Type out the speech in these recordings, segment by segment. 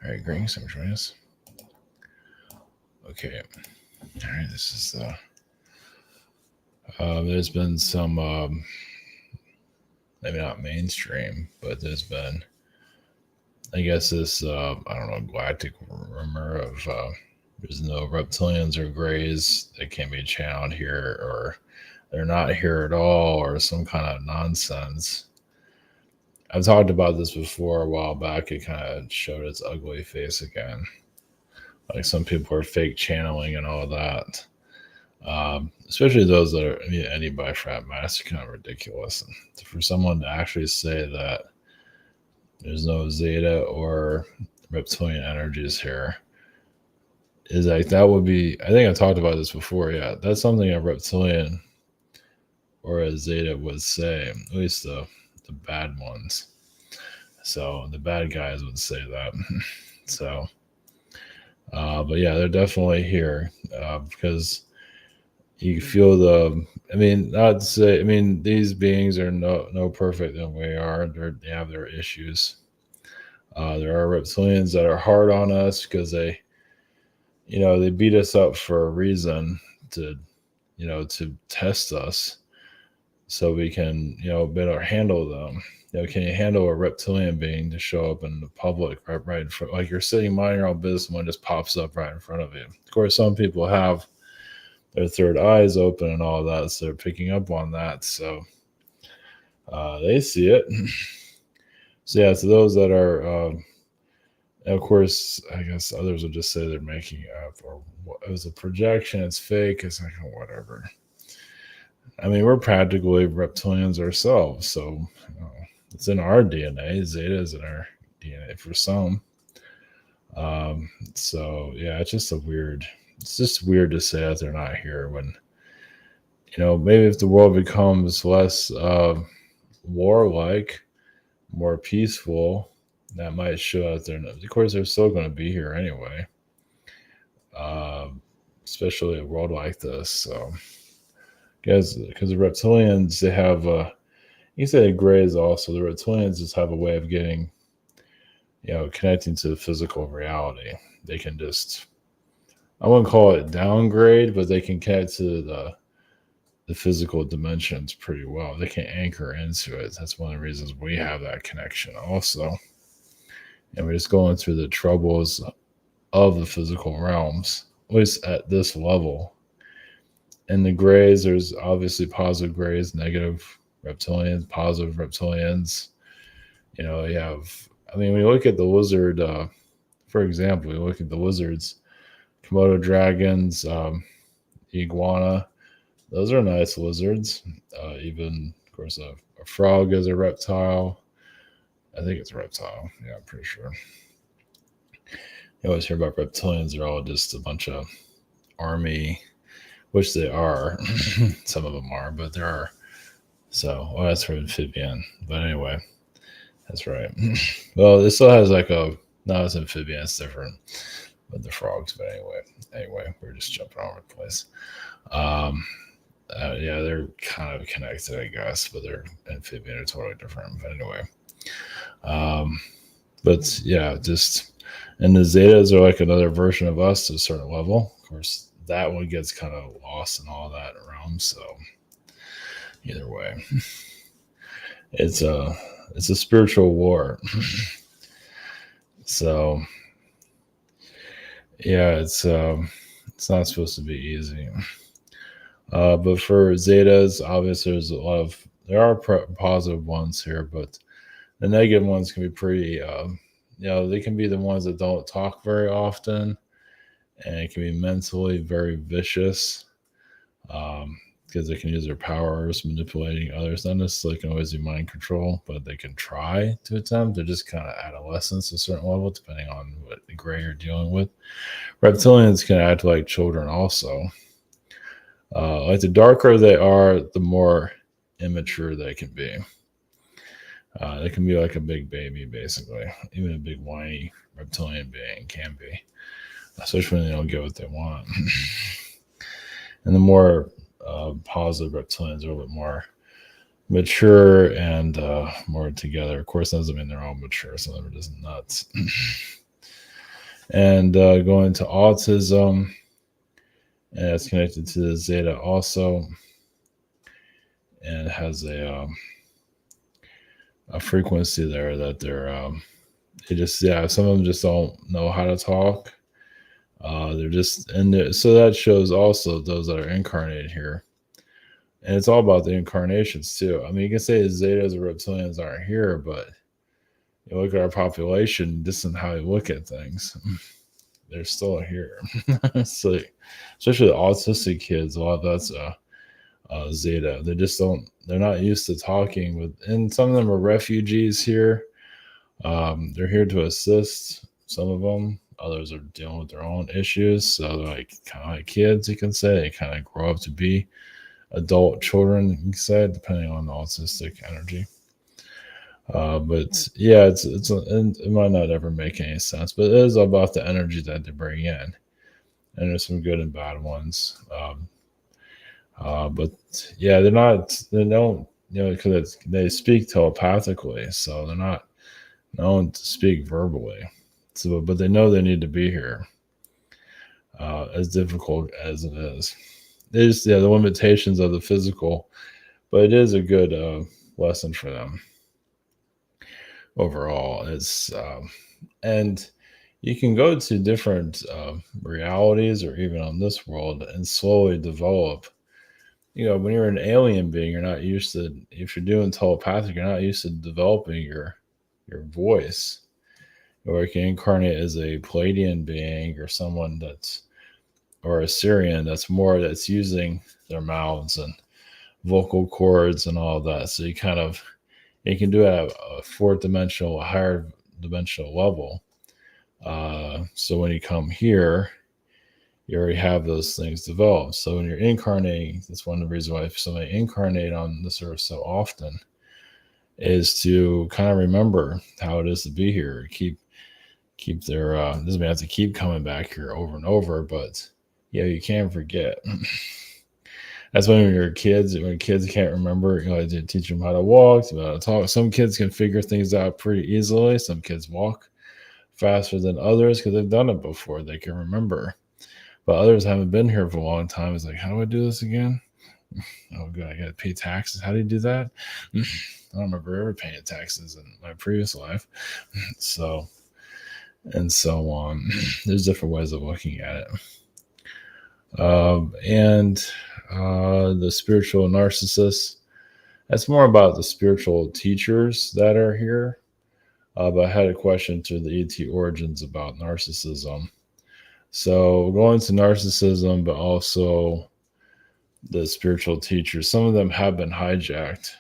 All right, greetings, I'm joining us. Okay, all right, this is there's been some, maybe not mainstream, but there's been, I guess, this, I don't know, galactic rumor of there's no reptilians or grays that can be channeled here, or they're not here at all, or some kind of nonsense. I've talked about this before a while back. It kind of showed its ugly face again. Like some people are fake channeling and all that. Especially those that are anybody for that matter. It's kind of ridiculous. And for someone to actually say that there's no Zeta or reptilian energies here is like, that would be, I think I talked about this before. Yeah, that's something a reptilian or a Zeta would say, at least the bad ones. So the bad guys would say that. So, but yeah, they're definitely here because you feel not to say, these beings are no perfect than we are. They have their issues. There are reptilians that are hard on us because they beat us up for a reason to test us so we can, better handle them. Can you handle a reptilian being to show up in the public right in front, like you're sitting minding your own business, one just pops up right in front of you? Of course, some people have their third eyes open and all that, so they're picking up on that. So they see it. So yeah, to those that are, of course, I guess others would just say they're making it up, or it was a projection, it's fake, it's like whatever. We're practically reptilians ourselves, so it's in our DNA. Zeta is in our DNA for some. So yeah, it's just weird to say that they're not here when, maybe if the world becomes less warlike, more peaceful, that might show that they're not. Of course, they're still going to be here anyway, especially a world like this. So, because the reptilians, they have, you say the grays also, the reptilians just have a way of getting, connecting to the physical reality. They can just, I wouldn't call it downgrade, but they can connect to the physical dimensions pretty well. They can anchor into it. That's one of the reasons we have that connection also. And we're just going through the troubles of the physical realms, at least at this level. And the grays, there's obviously positive grays, negative reptilians, positive reptilians. You have, when you look at the lizard, for example, you look at the lizards, Komodo dragons, iguana, those are nice lizards. Even, of course, a frog is a reptile. I think it's a reptile. Yeah, I'm pretty sure. You always hear about reptilians. They're all just a bunch of army, which they are. Some of them are, but there are. So, that's for amphibian. But anyway, that's right. Well, this still has no, it's amphibian. It's different. But the frogs. But anyway, we're just jumping all over the place. Yeah, they're kind of connected, I guess, but they're amphibian are totally different. But anyway, but yeah, and the Zetas are like another version of us to a certain level. Of course, that one gets kind of lost in all that realm. So either way, it's a spiritual war. So yeah, it's not supposed to be easy. But for Zetas, obviously, there are positive ones here, but the negative ones can be pretty, they can be the ones that don't talk very often, and it can be mentally very vicious, because they can use their powers manipulating others. Not necessarily can always be mind control, but they can try to attempt. They're just kind of adolescents to a certain level, depending on what the gray you're dealing with. Reptilians can act like children also. Like the darker they are, the more immature they can be. They can be like a big baby, basically. Even a big whiny reptilian being can be, especially when they don't get what they want. And the more positive reptilians are a little bit more mature and more together. Of course, that doesn't mean they're all mature. Some of them are just nuts. And going to autism, and it's connected to the zeta also, and it has a frequency there that they just, yeah, some of them just don't know how to talk. They're just in there. So that shows also those that are incarnated here. And it's all about the incarnations too. I mean, you can say the Zetas or reptilians aren't here, but you look at our population, this is how you look at things. They're still here. So, especially the autistic kids, a lot of that's Zeta. They just don't, they're not used to talking with, and some of them are refugees here. They're here to assist some of them. Others are dealing with their own issues. So they're like kind of like kids, you can say. They kind of grow up to be adult children, you can say, depending on the autistic energy. But yeah, it might not ever make any sense, but it is about the energy that they bring in, and there's some good and bad ones. But yeah, they don't, because they speak telepathically, so they're not known to speak verbally. So, but they know they need to be here, as difficult as it is. They just, yeah, the limitations of the physical, but it is a good lesson for them overall. And you can go to different realities or even on this world and slowly develop. When you're an alien being, you're not used to, if you're doing telepathic, you're not used to developing your voice. Or you can incarnate as a Palladian being or someone or a Syrian that's using their mouths and vocal cords and all of that. So you can do it at a a higher dimensional level. So when you come here, you already have those things developed. So when you're incarnating, that's one of the reasons why somebody incarnate on this earth so often, is to kind of remember how it is to be here. Keep their doesn't mean have to keep coming back here over and over, but yeah, you can't forget. That's when kids can't remember, I did teach them how to walk, how to talk. Some kids can figure things out pretty easily. Some kids walk faster than others because they've done it before. They can remember. But others haven't been here for a long time. It's like, how do I do this again? Oh, good. I got to pay taxes. How do you do that? I don't remember ever paying taxes in my previous life. So, and so on. There's different ways of looking at it. And the spiritual narcissists, that's more about the spiritual teachers that are here. But I had a question to the ET Origins about narcissism. So going to narcissism, but also the spiritual teachers, some of them have been hijacked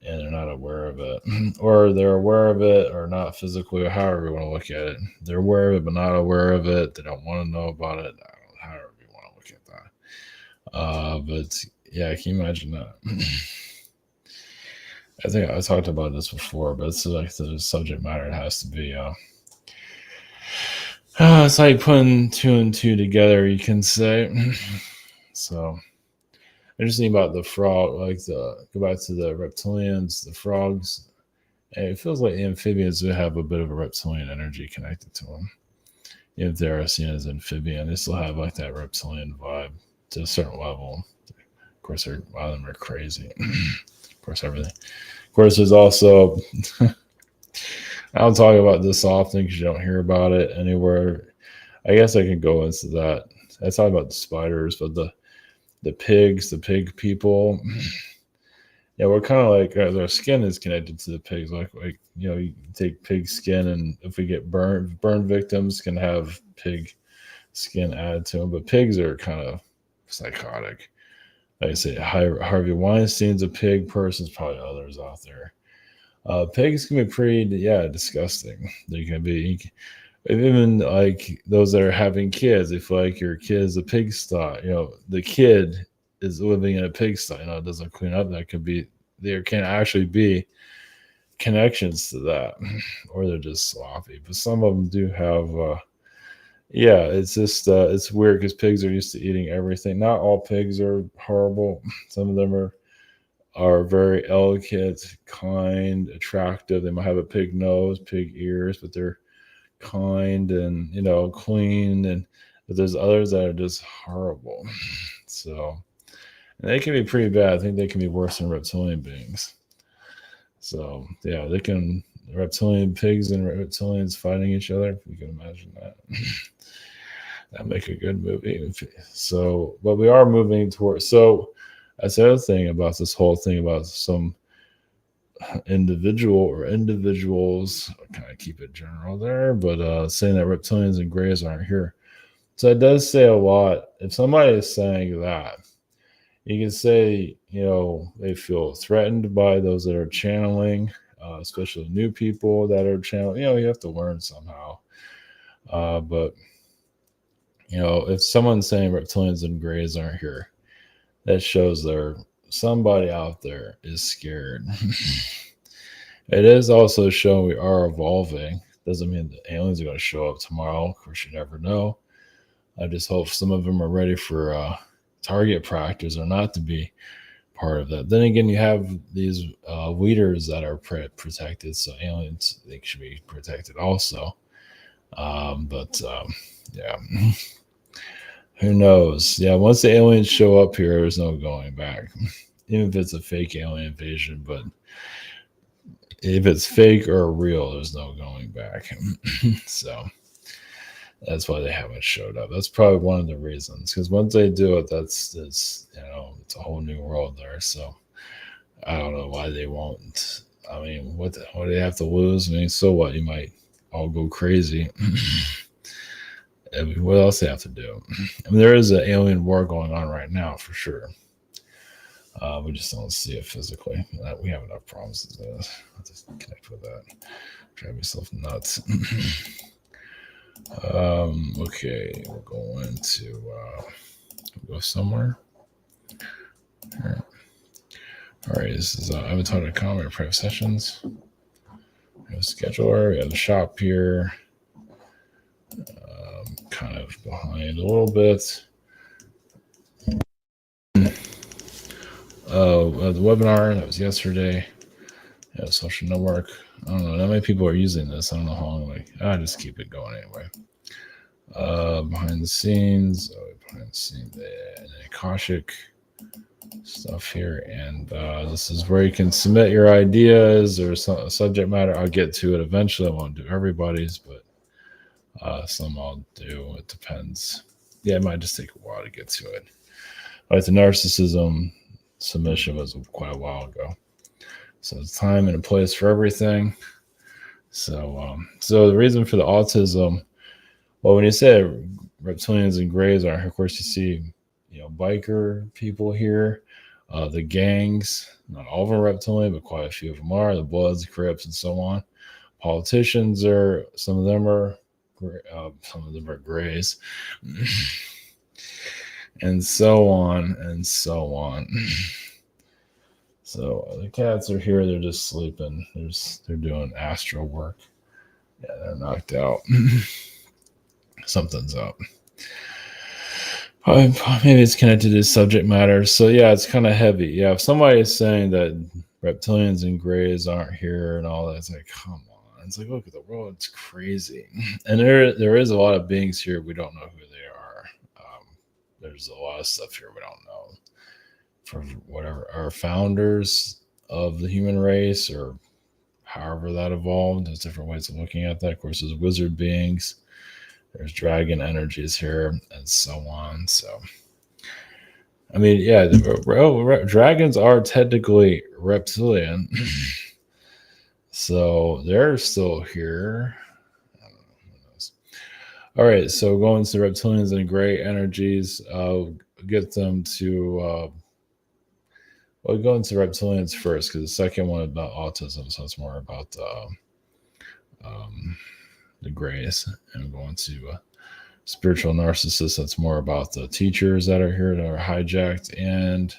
and they're not aware of it, or they're aware of it or not physically, or however you want to look at it. They're aware of it, but not aware of it. They don't want to know about it. However you want to look at that. But yeah, can you imagine that? I think I talked about this before, but it's like the subject matter has to be. It's like putting two and two together, you can say. So interesting about the frog, go back to the reptilians, the frogs. And it feels like the amphibians do have a bit of a reptilian energy connected to them. Even if they're seen as amphibian, they still have like that reptilian vibe to a certain level. Of course, a lot of them are crazy. Of course, everything. Of course, there's also. I don't talk about this often because you don't hear about it anywhere. I guess I can go into that. I talk about the spiders, but the pigs, the pig people. Yeah, we're kind of like their skin is connected to the pigs. Like you take pig skin, and if we get burn victims can have pig skin added to them. But pigs are kind of psychotic. Like I say, Harvey Weinstein's a pig person. There's probably others out there. Pigs can be pretty, disgusting. They can be, even like those that are having kids. If like your kid is a pigsty, the kid is living in a pigsty, it doesn't clean up. There can actually be connections to that, or they're just sloppy. But some of them do have, it's just, it's weird because pigs are used to eating everything. Not all pigs are horrible. Some of them are very elegant, kind, attractive. They might have a pig nose, pig ears, but they're kind and clean, but there's others that are just horrible. So, and they can be pretty bad. I think they can be worse than reptilian beings. So yeah, they can reptilian pigs and reptilians fighting each other. If you can imagine that. That'd make a good movie. So, but we are moving towards. So that's the other thing about this whole thing about some individual or individuals. I kind of keep it general there, but saying that reptilians and grays aren't here. So it does say a lot. If somebody is saying that, you can say, they feel threatened by those that are channeling, especially new people that are channeling. You have to learn somehow. But, if someone's saying reptilians and grays aren't here, that shows somebody out there is scared. It is also showing we are evolving. Doesn't mean the aliens are going to show up tomorrow. Of course, you never know. I just hope some of them are ready for target practice or not to be part of that. Then again, you have these weeders that are protected, so aliens, they should be protected also. Yeah, who knows? Yeah, once the aliens show up here, there's no going back. Even if it's a fake alien invasion, but if it's fake or real, there's no going back. So that's why they haven't showed up. That's probably one of the reasons. Because once they do it, it's a whole new world there. So I don't know why they won't. I mean, what do they have to lose? I mean, so what? You might all go crazy. I mean, what else they have to do? I mean, there is an alien war going on right now for sure. We just don't see it physically. We have enough problems as this. I'll just connect with that. Drive yourself nuts. Okay, we're going to go somewhere. All right, this is Avatar to Comment Private Sessions. We have a scheduler, we have the shop here. Kind of behind a little bit. The webinar that was yesterday. Yeah, social network. I don't know. Not many people are using this. I don't know how long. I just keep it going anyway. Behind the scenes, and Akashic stuff here, and this is where you can submit your ideas or subject matter. I'll get to it eventually. I won't do everybody's, but some I'll do. It depends. Yeah, it might just take a while to get to it. All right, the narcissism submission was quite a while ago, so it's time and a place for everything. So the reason for the autism. Well, when you say reptilians and grays are, of course, you see, biker people here, the gangs. Not all of them are reptilian, but quite a few of them are. The Bloods, Crips, and so on. Politicians are. Some of them are grays, and so on and so on. So the cats are here. They're just sleeping. They're doing astral work. Yeah, they're knocked out. Something's up. Maybe it's connected to subject matter. So yeah, it's kind of heavy. Yeah, if somebody is saying that reptilians and grays aren't here and all that, it's like, come on. It's like, look at the world. It's crazy. And there is a lot of beings here. We don't know who they are. There's a lot of stuff here we don't know. For whatever our founders of the human race, or however that evolved, there's different ways of looking at that. Of course, there's wizard beings. There's dragon energies here, and so on. So, I mean, yeah, dragons are technically reptilian, so they're still here. I don't know, who knows? All right, so going to reptilians and gray energies, get them to. We'll go into reptilians first, because the second one is about autism, so it's more about the grays, and going to spiritual narcissists. That's more about the teachers that are here that are hijacked, and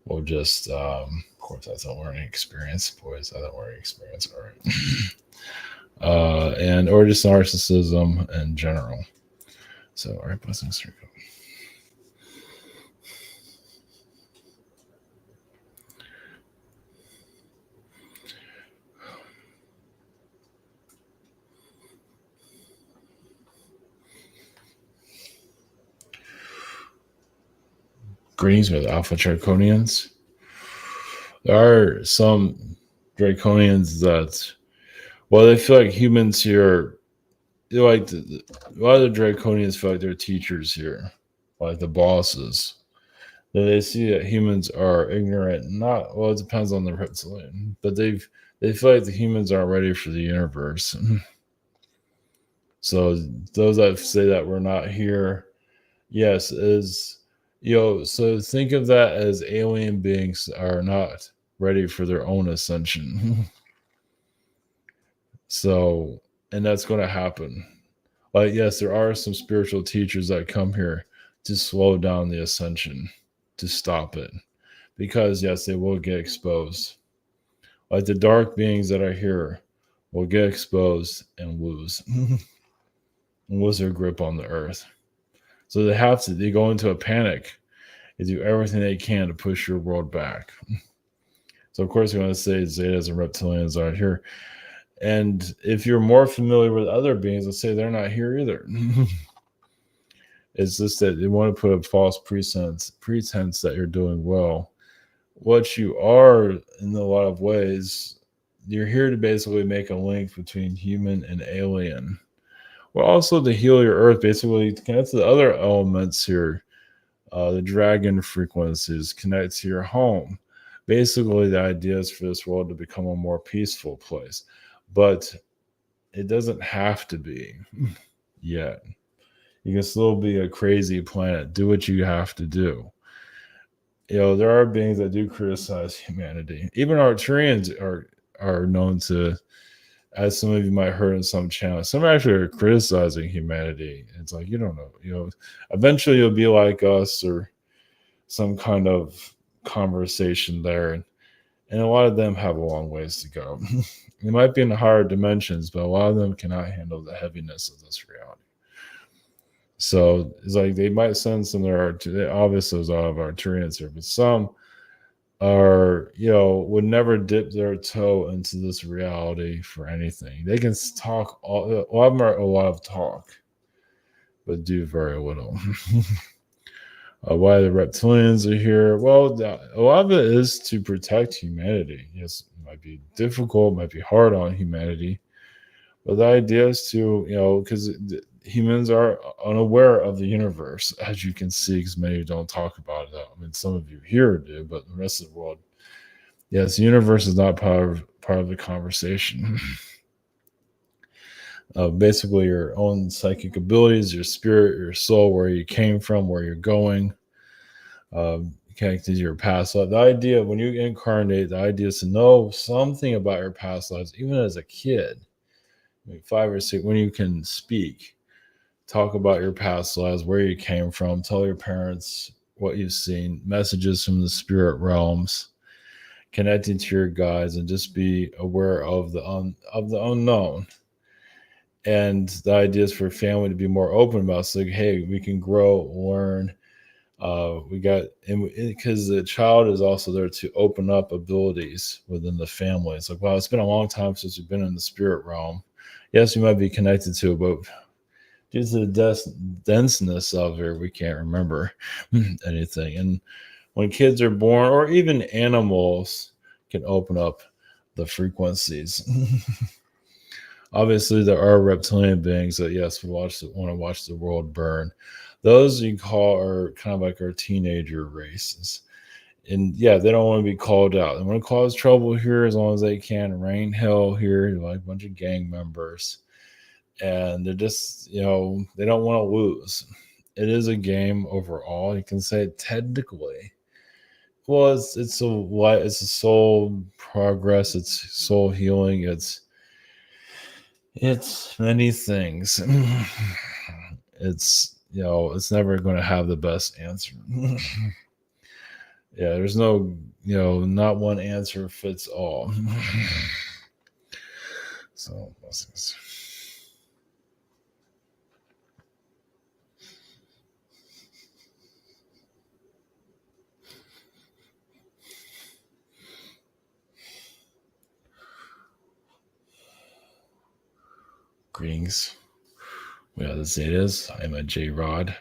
we'll just of course that's a learning experience, boys. That's a learning experience. All right. Or just narcissism in general. So all right, blessings. Here we go. Greetings with Alpha Draconians. There are some Draconians that, well, they feel like humans here, a lot of the Draconians feel like they're teachers here, like the bosses. They see that humans are ignorant. Not well. It depends on the reptilian, but they feel like the humans aren't ready for the universe. So those that say that we're not here, yes, is so think of that as alien beings are not ready for their own ascension. So, and that's going to happen. Like, yes, there are some spiritual teachers that come here to slow down the ascension, to stop it, because yes, they will get exposed. Like the dark beings that are here will get exposed and lose, and lose their grip on the earth. So they go into a panic. They do everything they can to push your world back. So of course, we're going to say Zetas and Reptilians are here. And if you're more familiar with other beings, let's say they're not here either. It's just that they want to put a false pretense that you're doing well. What you are, in a lot of ways, you're here to basically make a link between human and alien. Well, also to heal your earth, basically to connect to the other elements here, the dragon frequencies, connect to your home. Basically, the idea is for this world to become a more peaceful place. But it doesn't have to be yet. You can still be a crazy planet. Do what you have to do. There are beings that do criticize humanity. Even Arcturians are known to, as some of you might heard in some channels, some actually are criticizing humanity. It's like, you don't know. Eventually you'll be like us or some kind of conversation there. And a lot of them have a long ways to go. They might be in the higher dimensions, but a lot of them cannot handle the heaviness of this reality. So it's like they might send some obviously there's a lot of Arcturians here, but some are, would never dip their toe into this reality for anything. They can talk, a lot of them are a lot of talk, but do very little. Why the Reptilians are here? Well, a lot of it is to protect humanity. Yes, it might be difficult, might be hard on humanity, but the idea is to, because humans are unaware of the universe, as you can see, because many don't talk about it. I mean, some of you here do, but the rest of the world, yes, the universe is not part of the conversation. Basically, your own psychic abilities, your spirit, your soul, where you came from, where you're going. Connected to your past life. The idea when you incarnate, the idea is to know something about your past lives, even as a kid, 5 or 6, when you can speak, talk about your past lives, where you came from, tell your parents what you've seen, messages from the spirit realms, connecting to your guides, and just be aware of the unknown. And the idea is for family to be more open about it. So like, hey, we can grow, learn. Because the child is also there to open up abilities within the family. It's like, wow, it's been a long time since we've been in the spirit realm. Yes, you might be connected to it, but due to the denseness of it, we can't remember anything. And when kids are born, or even animals can open up the frequencies. Obviously, there are reptilian beings that, yes, want to watch the world burn. Those you call are kind of like our teenager races. And yeah, they don't want to be called out. They want to cause trouble here as long as they can. Rain hell here, like a bunch of gang members. And they're just, they don't want to lose. It is a game overall. You can say technically. Well, it's a soul progress. It's soul healing. It's many things. It's never going to have the best answer. Yeah, there's no, not one answer fits all. So, blessings. Greetings. We are the Zetas. I'm a J Rod.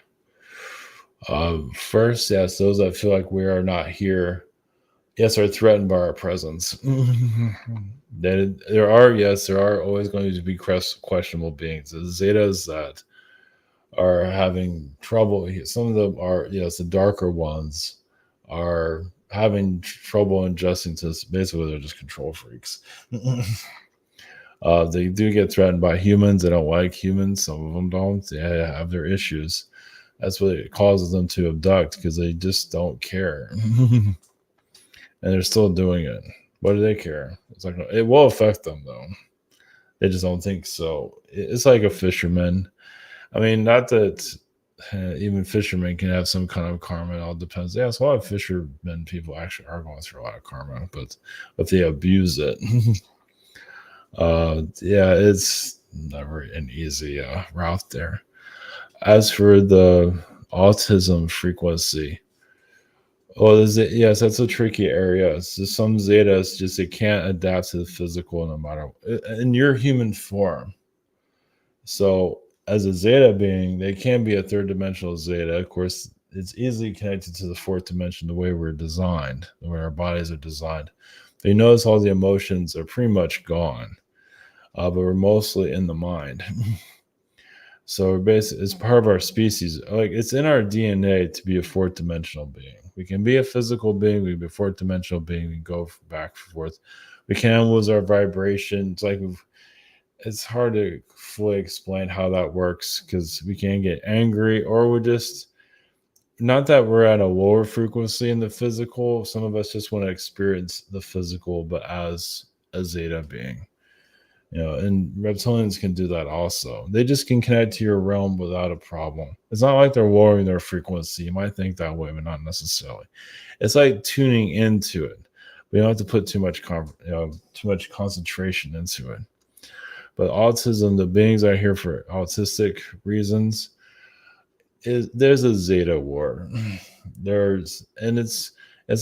First, yes, those that feel like we are not here, yes, are threatened by our presence. There are always going to be questionable beings. The Zetas that are having trouble. Some of them are, yes, the darker ones are having trouble adjusting to this. Basically, they're just control freaks. They do get threatened by humans. They don't like humans. Some of them don't. They have their issues. That's what it causes them to abduct because they just don't care. And they're still doing it. What do they care? It's like it will affect them though. They just don't think so. It's like a fisherman. I mean, not that even fishermen can have some kind of karma. It all depends. Yeah, so a lot of fishermen people actually are going through a lot of karma, but if they abuse it, yeah, it's never an easy route there. As for the autism frequency, well, yes, that's a tricky area. So some zetas just they can't adapt to the physical no matter in your human form. So as a zeta being, they can be a third dimensional zeta. Of course, it's easily connected to the fourth dimension the way we're designed, the way our bodies are designed. They notice all the emotions are pretty much gone, but we're mostly in the mind. So we're basically, it's part of our species. Like it's in our DNA to be a fourth dimensional being. We can be a physical being. We can be a fourth dimensional being. We can go back and forth. We can lose our vibration. It's like it's hard to fully explain how that works because we can get angry or we're just not that we're at a lower frequency in the physical. Some of us just want to experience the physical, but as a zeta being. And reptilians can do that also. They just can connect to your realm without a problem. It's not like they're lowering their frequency. You might think that way, but not necessarily. It's like tuning into it. We don't have to put too much concentration into it. But autism, the beings are here for autistic reasons. There's a zeta war. It's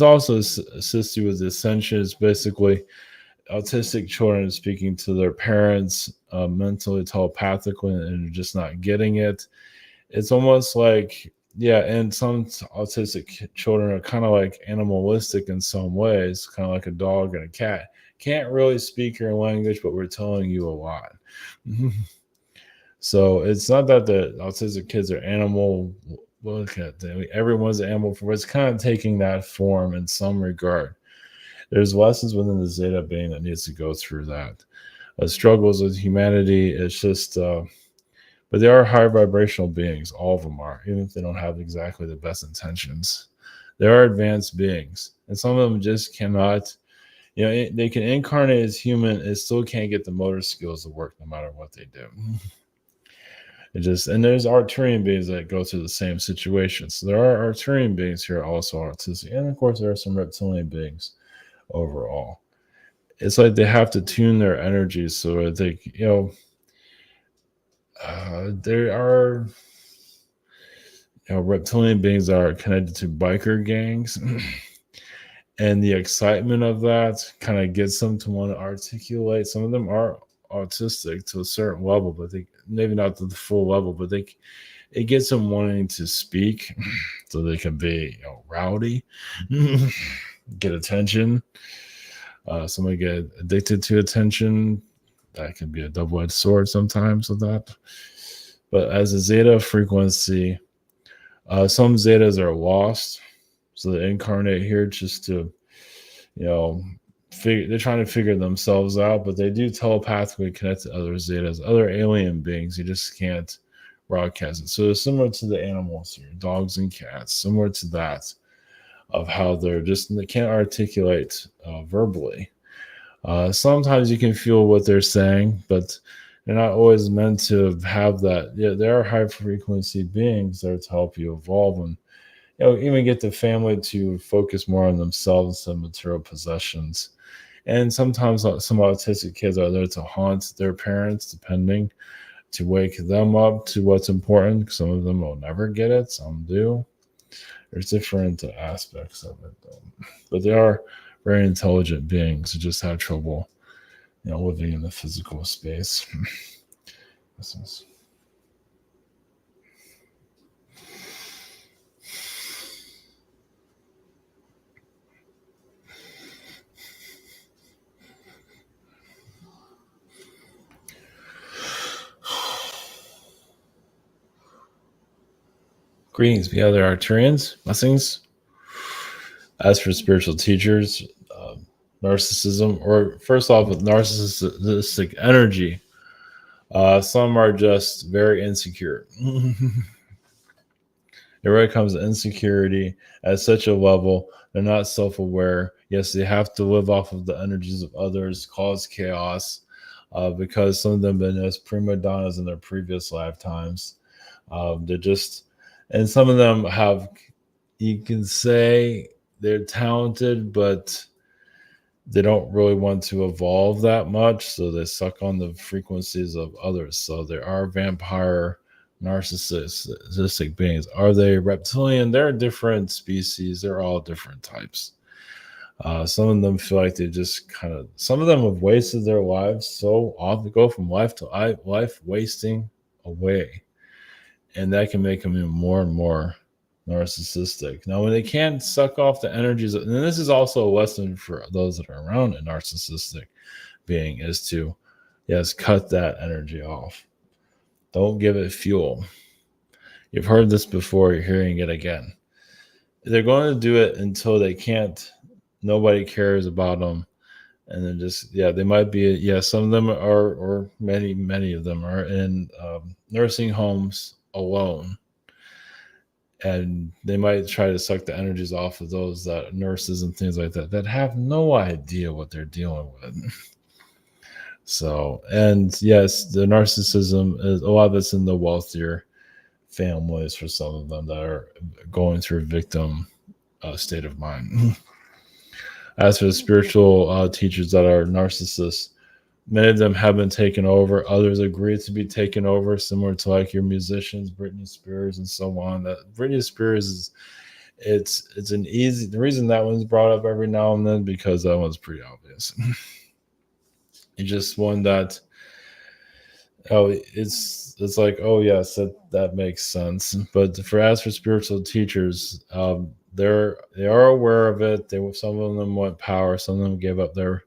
also assisted with ascension. It's basically autistic children speaking to their parents mentally, telepathically, and just not getting it. It's almost like, yeah, and some autistic children are kind of like animalistic in some ways, kind of like a dog and a cat. Can't really speak your language, but we're telling you a lot. So it's not that the autistic kids are animal. Look at them. Everyone's an animal, but it's kind of taking that form in some regard. There's lessons within the Zeta being that needs to go through that. Struggles with humanity, it's just, but they are high vibrational beings. All of them are, even if they don't have exactly the best intentions. They are advanced beings, and some of them just cannot, they can incarnate as human and still can't get the motor skills to work no matter what they do. And there's Arcturian beings that go through the same situation. So there are Arcturian beings here also autistic, and of course there are some reptilian beings overall. It's like they have to tune their energies so that they, there are reptilian beings that are connected to biker gangs. And the excitement of that kind of gets them to want to articulate. Some of them are autistic to a certain level, but they maybe not to the full level, but it gets them wanting to speak so they can be rowdy, get attention. Somebody get addicted to attention. That can be a double-edged sword sometimes with that. But as a zeta frequency, some zetas are lost. So they incarnate here just to, they're trying to figure themselves out, but they do telepathically connect to other zetas, other alien beings. You just can't broadcast it. So it's similar to the animals here, dogs and cats, similar to that, of how they can't articulate verbally. Sometimes you can feel what they're saying, but they're not always meant to have that. Yeah, there are high frequency beings there to help you evolve and even get the family to focus more on themselves and material possessions. And sometimes some autistic kids are there to haunt their parents, depending, to wake them up to what's important. Some of them will never get it. Some do. There's different aspects of it, though. But they are very intelligent beings who just have trouble, living in the physical space. Greetings, we other Arcturians. Blessings. As for spiritual teachers, narcissism, or first off, with narcissistic energy, some are just very insecure. It really comes to insecurity at such a level. They're not self-aware. Yes, they have to live off of the energies of others, cause chaos, because some of them have been as prima donnas in their previous lifetimes. They're just, and some of them have, you can say they're talented, but they don't really want to evolve that much. So they suck on the frequencies of others. So there are vampire narcissistic beings. Are they reptilian? They're different species. They're all different types. Some of them feel like they just kind of, some of them have wasted their lives so often, go from life to life wasting away. And that can make them even more and more narcissistic. Now, when they can't suck off the energies, and this is also a lesson for those that are around a narcissistic being, is to, yes, cut that energy off. Don't give it fuel. You've heard this before, you're hearing it again. They're going to do it until they can't, nobody cares about them. And then just, they might be, some of them are, or many of them are in nursing homes alone. And they might try to suck the energies off of those that nurses and things like that have no idea what they're dealing with. So, and yes, the narcissism is, a lot of it's in the wealthier families for some of them that are going through victim state of mind. As for the spiritual teachers that are narcissists, many of them have been taken over. Others agree to be taken over, similar to like your musicians, Britney Spears, and so on. That Britney Spears is, it's an easy. The reason that one's brought up every now and then because that one's pretty obvious. It's just one that, it's like, oh yes, that makes sense. But as for spiritual teachers, they are aware of it. Some of them want power. Some of them give up their,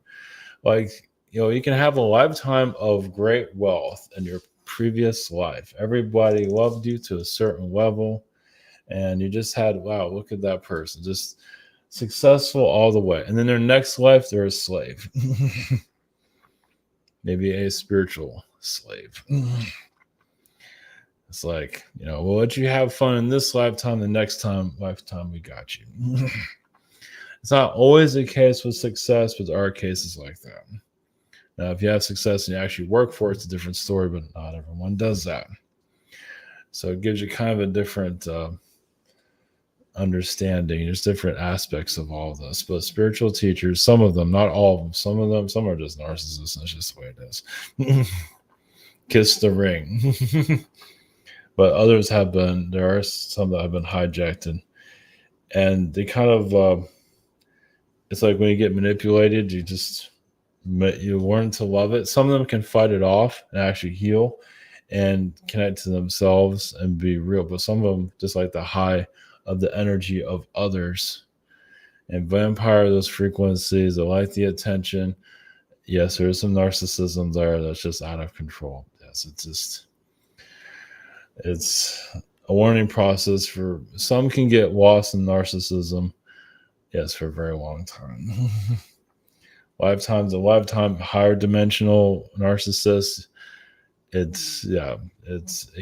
like, you can have a lifetime of great wealth in your previous life. Everybody loved you to a certain level, and you just had, wow, look at that person, just successful all the way. And then their next life, they're a slave. Maybe a spiritual slave. It's like, we'll let you have fun in this lifetime. The next lifetime, we got you. It's not always the case with success, but there are cases like that. Now, if you have success and you actually work for it, it's a different story, but not everyone does that. So it gives you kind of a different understanding. There's different aspects of all of this. But spiritual teachers, some of them, not all of them, some are just narcissists. That's just the way it is. Kiss the ring. But others have been, there are some that have been hijacked. And they kind of, it's like when you get manipulated, you learn to love it. Some of them can fight it off and actually heal and connect to themselves and be real. But some of them just like the high of the energy of others. And vampire, those frequencies, they like the attention. Yes, there is some narcissism there that's just out of control. Yes, it's a learning process. For some can get lost in narcissism. Yes, for a very long time. A lifetime higher dimensional narcissist, it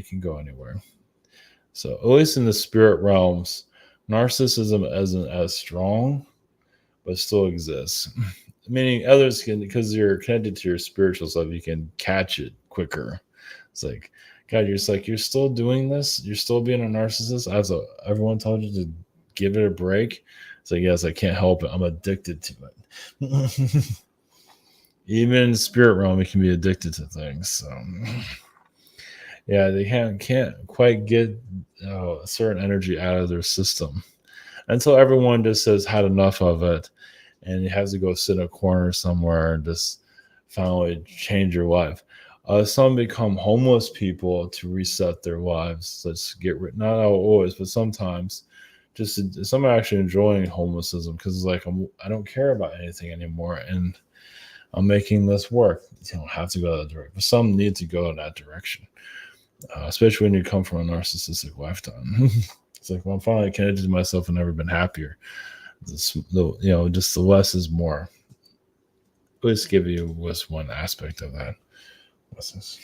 can go anywhere. So at least in the spirit realms, narcissism isn't as strong, but still exists. Meaning others can, because you're connected to your spiritual self, you can catch it quicker. It's like, God, you're still doing this? You're still being a narcissist? Everyone told you to give it a break. It's like, yes, I can't help it. I'm addicted to it. Even in the spirit realm, we can be addicted to things. So, they can't quite get a certain energy out of their system until everyone just has had enough of it, and you have to go sit in a corner somewhere and just finally change your life. Some become homeless people to reset their lives. Let's get rid. Not always, but sometimes. Some are actually enjoying homelessism because it's like, I don't care about anything anymore, and I'm making this work. You don't have to go that direction, but some need to go in that direction, especially when you come from a narcissistic lifetime. It's like, well, I'm finally connected to myself and never been happier. Just the less is more. Let's give you was one aspect of that. What's this?